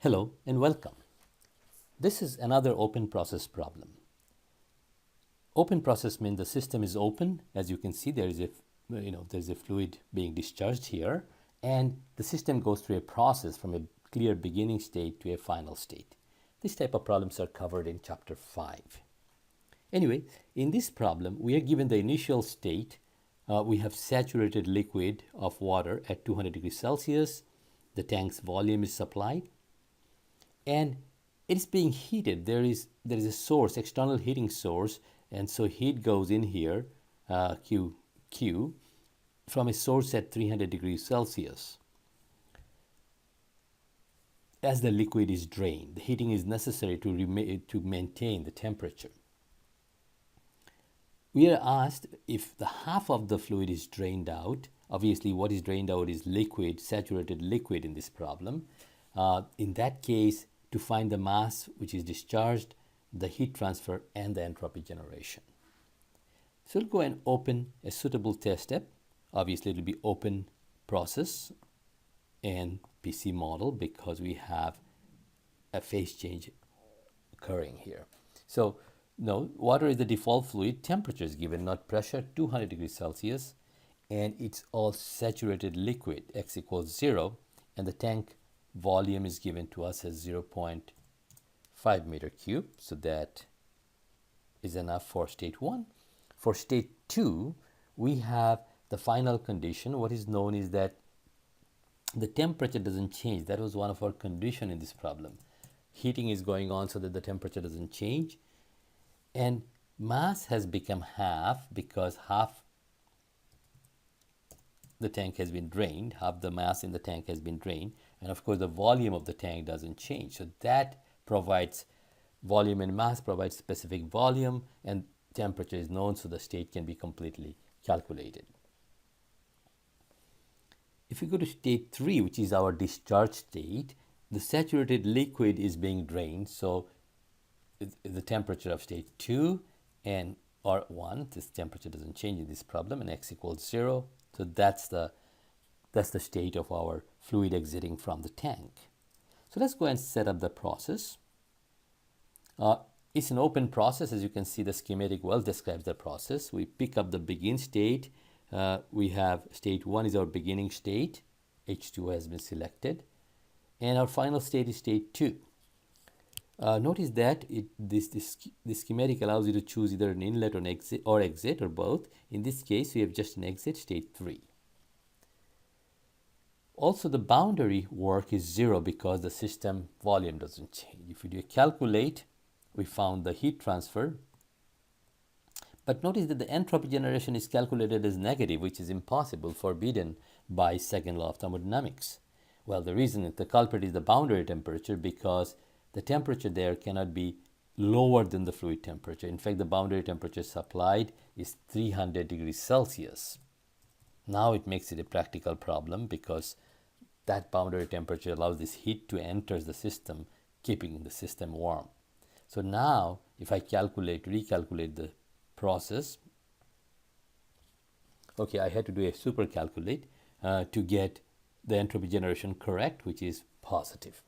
Hello and welcome. This is another open process problem. Open process means the system is open. As you can see, there's a fluid being discharged here, and the system goes through a process from a clear beginning state to a final state. This type of problems are covered in chapter 5. Anyway, in this problem, we are given the initial state. We have saturated liquid of water at 200 degrees Celsius. The tank's volume is supplied, and it's being heated. There is a source, external heating source, and so heat goes in here, Q, from a source at 300 degrees Celsius. As the liquid is drained, the heating is necessary to maintain the temperature. We are asked if the half of the fluid is drained out. Obviously, what is drained out is liquid, saturated liquid in this problem. In that case, to find the mass which is discharged, the heat transfer, and the entropy generation. So we'll go and open a suitable test step. Obviously, it will be open process and PC model because we have a phase change occurring here. So no, water is the default fluid. Temperature is given, not pressure, 200 degrees Celsius, and it's all saturated liquid, x equals 0, and the tank volume is given to us as 0.5 meter cube. So that is enough for state 1. For state 2, we have the final condition. What is known is that the temperature doesn't change. That was one of our conditions in this problem. Heating is going on so that the temperature doesn't change. And mass has become half because half the tank has been drained, half the mass in the tank has been drained, and of course the volume of the tank doesn't change. So that provides volume, and mass provides specific volume, and temperature is known, so the state can be completely calculated. If we go to state 3, which is our discharge state, the saturated liquid is being drained, so the temperature of state 2 and or 1, this temperature doesn't change in this problem, and x equals 0. So that's the state of our fluid exiting from the tank. So let's go and set up the process. It's an open process. As you can see, the schematic well describes the process. We pick up the begin state. We have state 1 is our beginning state. H2O has been selected. And our final state is state 2. Notice that this schematic allows you to choose either an inlet or exit or both. In this case, we have just an exit, state 3. Also, the boundary work is 0 because the system volume doesn't change. If we do a calculate, we found the heat transfer. But notice that the entropy generation is calculated as negative, which is impossible, forbidden by second law of thermodynamics. Well, the reason is the culprit is the boundary temperature, because the temperature there cannot be lower than the fluid temperature. In fact, the boundary temperature supplied is 300 degrees Celsius. Now it makes it a practical problem because that boundary temperature allows this heat to enter the system, keeping the system warm. So now, if I recalculate the process, okay, I had to do a super calculate to get the entropy generation correct, which is positive.